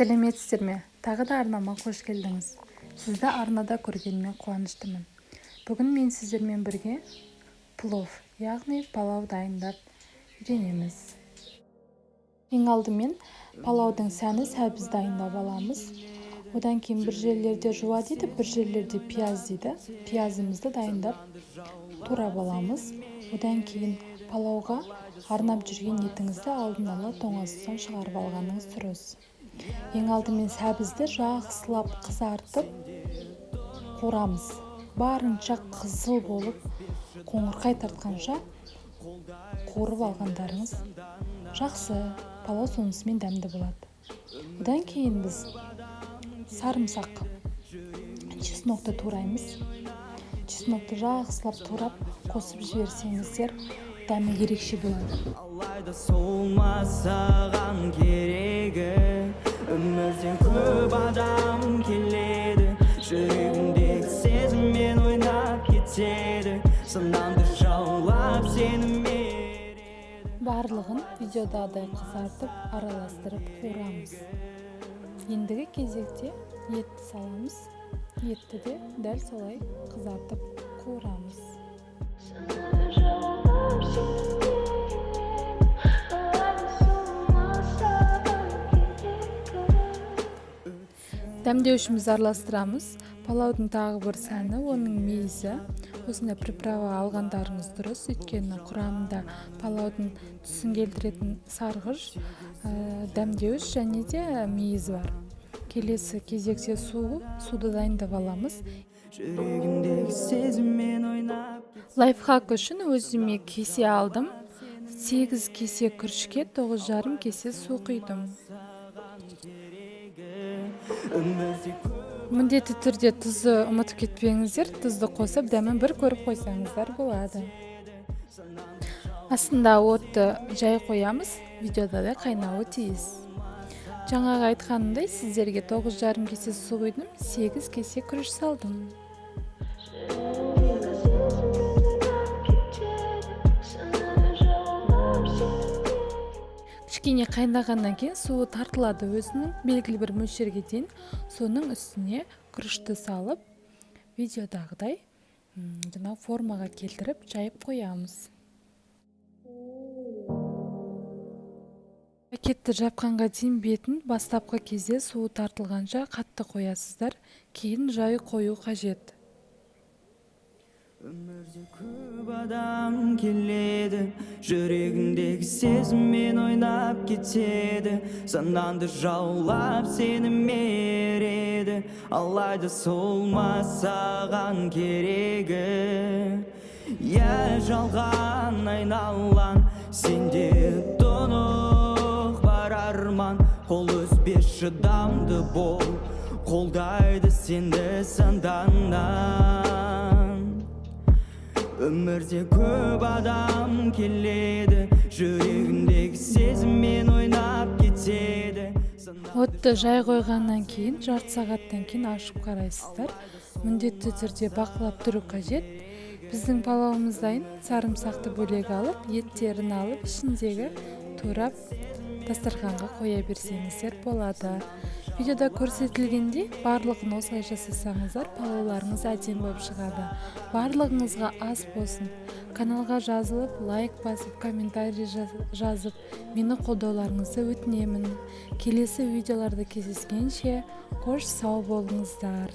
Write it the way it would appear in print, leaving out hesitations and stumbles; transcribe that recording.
Сәлеметсіздер ме? Тағы да арнама қош келдіңіз. Сізді арнада көргеніме қуаныштымын. Бүгін мен сіздермен бірге плов, яғни палау дайындап үйренеміз. Ең алдымен палаудың сәні сәбіз дайындап аламыз. Одан кейін бір жерлерде жуа дейді, бір жерлерде пияз дейді. Пиязымызды дайындап турап аламыз. Одан кейін палауға арнап жүрген етіңізді алдын ала тоңазытудан шығарып алғаныңыз дұрыс. Ең алдымен сәбізді жақсылап қызартып қуырамыз. Барынша қызыл болып, қоңырқай тартқанша қуырып алғандарыңыз жақсы, палау сонысымен дәмді болады. Одан кейін біз сарымсақ, чеснокты тураймыз. Чеснокты жақсылап турап қосып жіберсеңіздер, дәмі ерекше болады. Алайда солмасаған керегі, өмірден көп адам келеді, жүрегімдегі сезіммен ойнап кетеді, сынамды жаулап сені мереді. Барлығын видеодадай қызартып, араластырып қуырамыз. Ендігі кезекте етті саламыз. Етті де дәл солай қызартып қуырамыз. Дәмдеушімізді араластырамыз. Палаудың тағы бір сәні, оның мейізі. Осындай приправа алғандарыңыз дұрыс, өйткені құрамында палаудың түсін келтіретін сарғыш, дәмдеуіш және де мейіз бар. Келесі кезекте суды дайындап аламыз. Лайфхак үшін өзіме кесе алдым. 8 кесе күрішке 9,5 кесе су құйдым. Міндетті түрде тұзды ұмытып кетпеңіздер. Тұзды қосып, дәмін бір көріп қойсаңыздар болады. Астында отты жай қоямыз, видеода да қайнауы тиіс. Жаңағы айтқанымдай, сіздерге 9,5 кесе су құйдым, 8 кесе күріш салдым. Кішкене қайнағаннан кейін суы тартылады, өзінің белгілі бір мөлшерге дейін. Соның үстіне күрішті салып, видеодағыдай формаға келтіріп жайып қоямыз. Пакетті жапқанға дейін бетін бастапқы кезде суы тартылғанша қатты қоясыздар, кейін жай қою қажет. Өмірде көп адам келеді, жүрегіндегі сезіммен ойнап кетеді, санаңды жаулап сені мереді, алайда солмасаған керегі. Я жалған айналан, сенде тұнық бар арман, қол үзбес шыдамды бол, қолдайды сенді санданнан. Өмірде көп адам келеді, жүрегіндегі сезіммен ойнап кетеді. Отты жай қойғаннан кейін, жарты сағаттан кейін ашып қарайсыздар. Міндетті түрде бақылап тұру қажет. Біздің палауымыз дайын. Сарымсақты бөлек алып, еттерін алып, ішіндегі турап дастарханға қоя берсеңіздер болады. Видеода көрсетілгендей, барлығын осылай жасасаңыздар, палауларыңыз әдемі болып шығады. Барлығыңызға ас болсын. Каналға жазылып, лайк басып, комментарий жазып, мені қолдауларыңызды өтінемін. Келесі видеоларда кездескенше, қош сау болыңыздар.